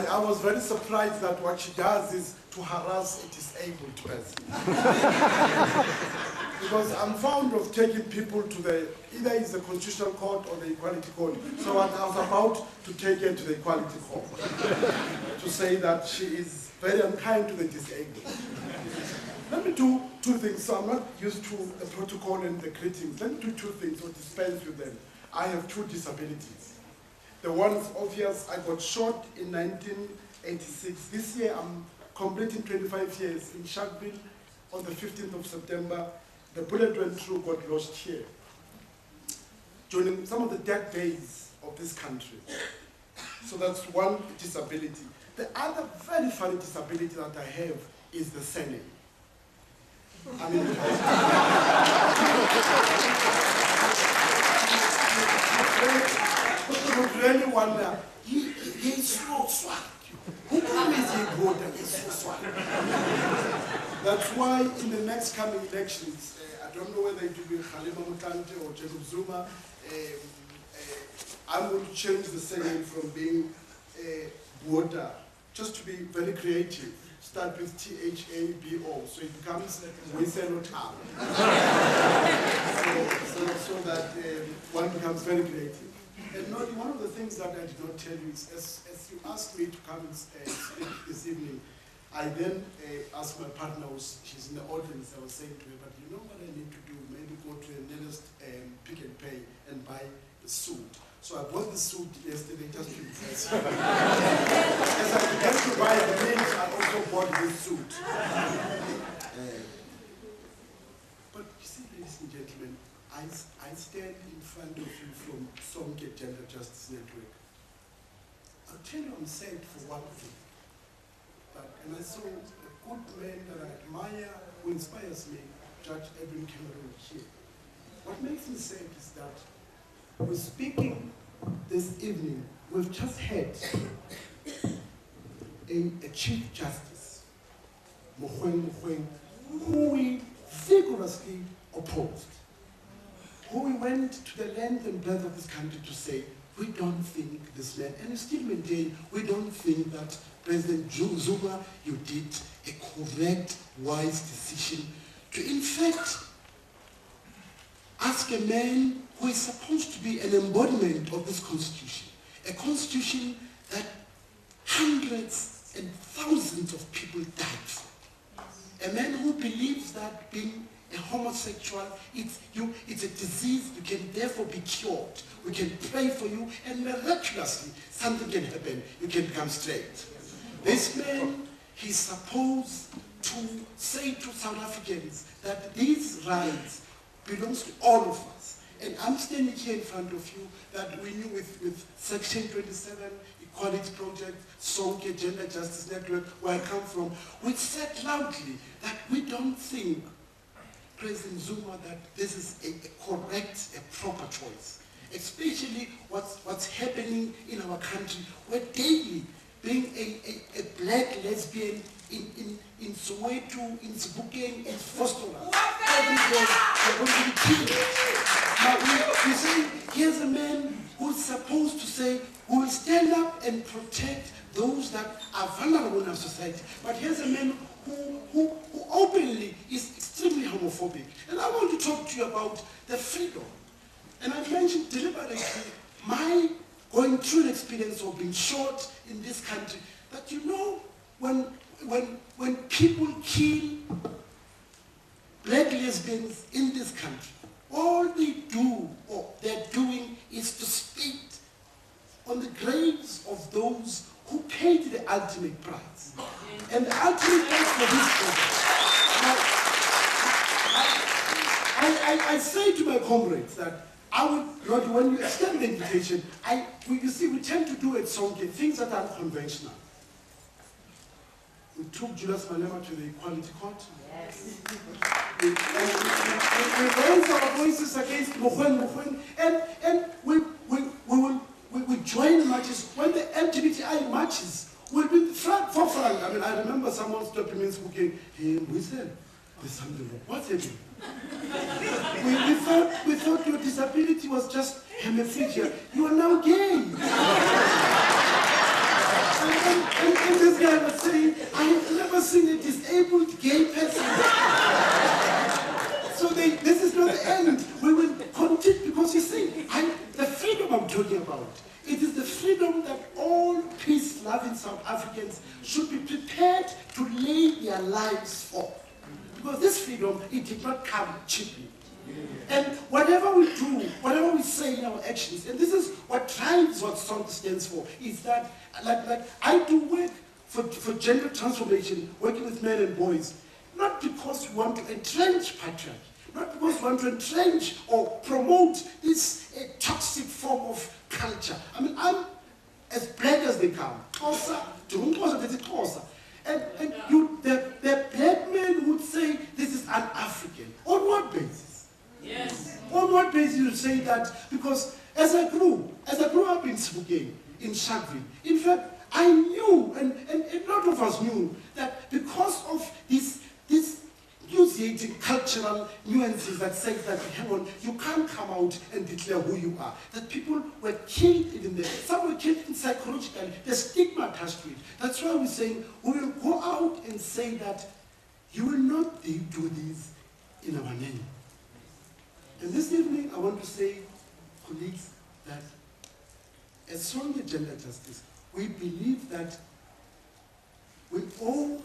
I was very surprised that what she does is to harass a disabled person. Because I'm fond of taking people to either it's the Constitutional Court or the Equality Court. So I was about to take her to the Equality Court to say that she is very unkind to the disabled. Let me do two things. So I'm not used to the protocol and the greetings. Let me do two things or dispense with them. I have two disabilities. The one is obvious. I got shot in 1986. This year I'm completing 25 years in Sharpeville on the 15th of September. The bullet went through, got lost here. During some of the dark days of this country. So that's one disability. The other very funny disability that I have is the surname. I mean, you would really wonder, he's so swag. Who is he Botha? He's so swag. That's why in the next coming elections, I don't know whether it will be Khalima Mutante or Jacob Zuma, I'm going to change the surname from being Botha, just to be very creative. Start with T-H-A-B-O, so it becomes Mbuyiselo Town. so that one becomes very creative. And one of the things that I did not tell you is, as you asked me to come and speak this evening, I then asked my partner, she's in the audience, I was saying to her, but you know what I need to do? Maybe go to the nearest Pick and Pay and buy a suit. So I bought the suit yesterday just to impress her. As I began to buy the mint, I also bought this suit. But you see, ladies and gentlemen, I stand in front of you from Sonke Gender Justice Network. I'll tell you I'm sad for one thing. And I saw a good man that I admire, who inspires me, Judge Edwin Cameron here. What makes me sad is that we're speaking this evening, we've just had a Chief Justice, Mogoeng, who we vigorously opposed, who we went to the length and breadth of this country to say, we don't think this man, and we still maintain, we don't think that President Zuma, you did a correct, wise decision to, in fact, ask a man who is supposed to be an embodiment of this constitution, a constitution that hundreds and thousands of people died for. A man who believes that being a homosexual, it's a disease, you can therefore be cured. We can pray for you, and miraculously, something can happen. You can become straight. This man, he's supposed to say to South Africans that these rights belongs to all of us. And I'm standing here in front of you that we knew with Section 27, Equality Project, Sonke Gender Justice Network, where I come from, we said loudly that we don't think, President Zuma, that this is a correct, a proper choice. Especially what's happening in our country, where daily, being a black lesbian in Soweto, in Sebokeng, in Fostola, every day they're going to be killed. Now we say, here's a man who's supposed to say, who will stand up and protect those that are vulnerable in our society. But here's a man who openly is extremely homophobic. And I want to talk to you about the freedom. And I mentioned deliberately my going through an experience of being shot in this country, that you know, when people kill black lesbians in this country, all they do, or they're doing, is to spit on the graves of those who paid the ultimate price. And the ultimate price for this program. I say to my comrades that I would not, when you extend the invitation, you see, we tend to do at Sonke things that are unconventional. We took Julius Malema to the Equality Court. Yes. We raised our voices against Mogoeng, and we join marches. When the LGBTI marches, we'll be forefront. I mean, I remember someone stopping me and speaking, hey, Mbuyiselo, there's something wrong. What's happening? we thought your disability was just hemiplegia. You are now gay. And this guy was saying, I have never seen a disabled gay person. So this is not the end. We will continue, because you see, the freedom I'm talking about, it is the freedom that all peace-loving South Africans should be prepared to lay their lives for. Because this freedom, it did not come cheaply. And whatever we do, whatever we say in our actions, and this is what drives what SONT stands for, is that, like I do work for gender transformation, working with men and boys, not because we want to entrench patriarchy, not because we want to entrench or promote this toxic form of culture. I mean, I'm as black as they come. And the black men would say this is un-African. On what basis? Yes. On what basis you say that? Because as I grew up in Sebokeng, in Sharpeville, in fact, I knew, and a lot of us knew, that because of these nauseating cultural nuances that say that, hang on, you can't come out and declare who you are. That people were killed in there. Some were killed psychologically. The stigma attached to it. That's why we're saying we will go out and say that you will not do this in our name. And this evening, I want to say, colleagues, that as strong as gender justice, we believe that we owe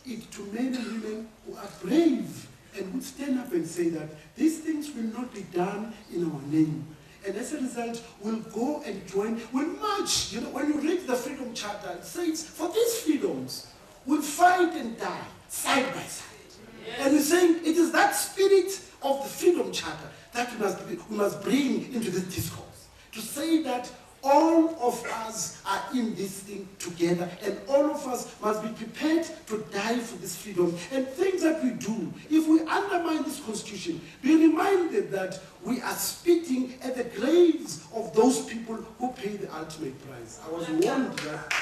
it to men and women who are brave and would stand up and say that these things will not be done in our name. And as a result, we'll go and join, we'll march. You know, when you read the Freedom Charter, it says, for these freedoms, we'll fight and die side by side. Yes. And we're saying it is that spirit of the Freedom Charter that we must bring into this discourse. To say that all of us are in this thing together, and all of us must be prepared to die for this freedom. And things that we do, if we undermine this constitution, be reminded that we are spitting at the graves of those people who pay the ultimate price. I was warned that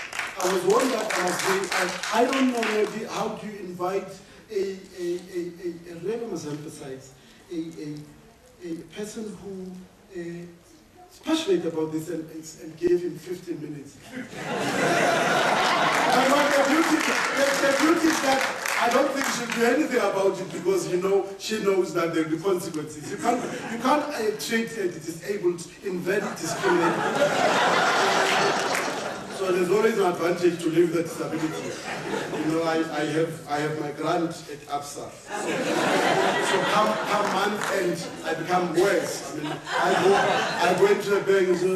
I don't know maybe how do you invite a really must emphasize a person who passionate about this and gave him 15 minutes. But the beauty is that I don't think she'll do anything about it because, you know, she knows that there will be consequences. You can't treat the disabled in very discriminating. So there's always an advantage to live with disability. You know, I have my grant at ABSA. So come month end, I become worse. I mean, I go into the bank and say,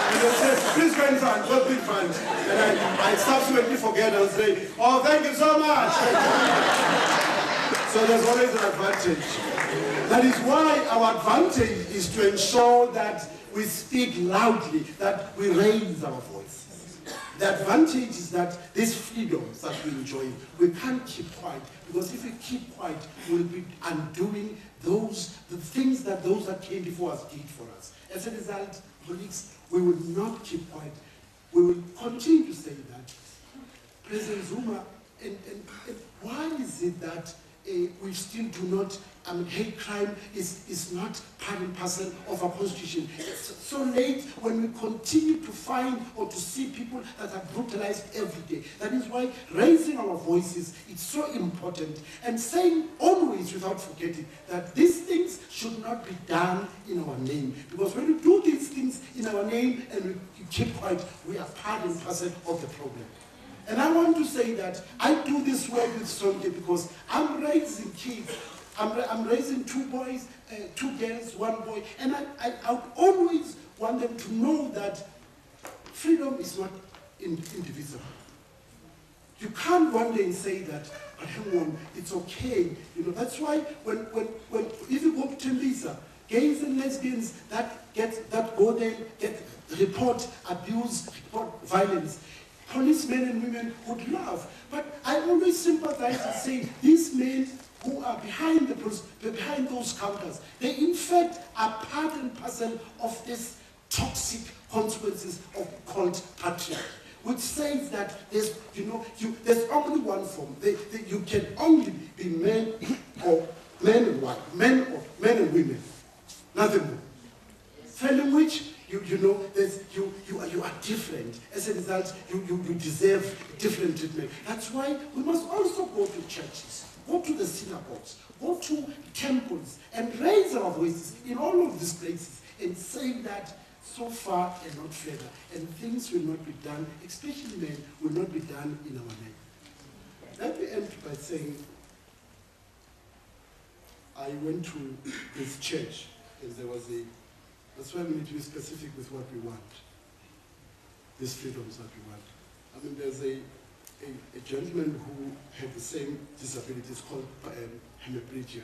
and they say, please go in fund, go big fund. And I subsequently forget and say, oh, thank you so much. So there's always an advantage. That is why our advantage is to ensure that we speak loudly, that we raise our voices. The advantage is that these freedoms that we enjoy, we can't keep quiet, because if we keep quiet, we'll be undoing the things that those that came before us did for us. As a result, colleagues, we will not keep quiet. We will continue to say that President Zuma, and why is it that we still do not, hate crime is not part and parcel of our constitution. It's so late when we continue to find or to see people that are brutalized every day. That is why raising our voices is so important, and saying always without forgetting that these things should not be done in our name. Because when we do these things in our name and we keep quiet, we are part and parcel of the problem. And I want to say that I do this work with Sonke because I'm raising kids. I'm raising 2 boys, 2 girls, 1 boy, and I would always want them to know that freedom is not indivisible. You can't one day say that, but hang on, it's okay. You know, that's why when if you go to Tembisa, gays and lesbians that go there, report abuse, report violence, policemen and women would laugh. But I always sympathize and say, these men who are behind those counters, they in fact are part and parcel of this toxic consequences of called patriarchy, which says that there's only one form. You can only be men or men and white, men and women, nothing more. in which you know there's, you are different. As a result, you deserve different treatment. That's why we must also go to churches, go to the synagogues, go to temples, and raise our voices in all of these places and say that so far and not further, and things will not be done, especially men, will not be done in our name. Let me end by saying, I went to this church, and there was that's why we need to be specific with what we want. These freedoms that we want. I mean, there's a gentleman who had the same disabilities called hemiplegia.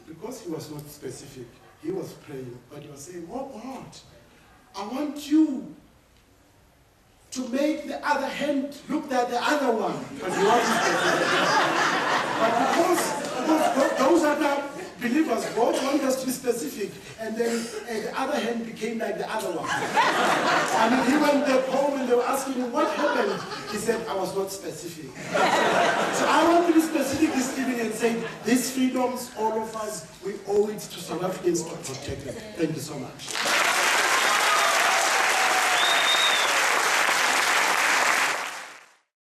Because he was not specific, he was praying, but he was saying, oh God, I want you to make the other hand look like the other one. But he wasn't specific. But because those other believers both want us to be specific, and then the other hand became like the other one. I mean, he went back home and they were asking him, what happened? He said, I was not specific. So I want to be specific this evening and say, these freedoms, all of us, we owe it to South Africans to protect them. Thank you so much.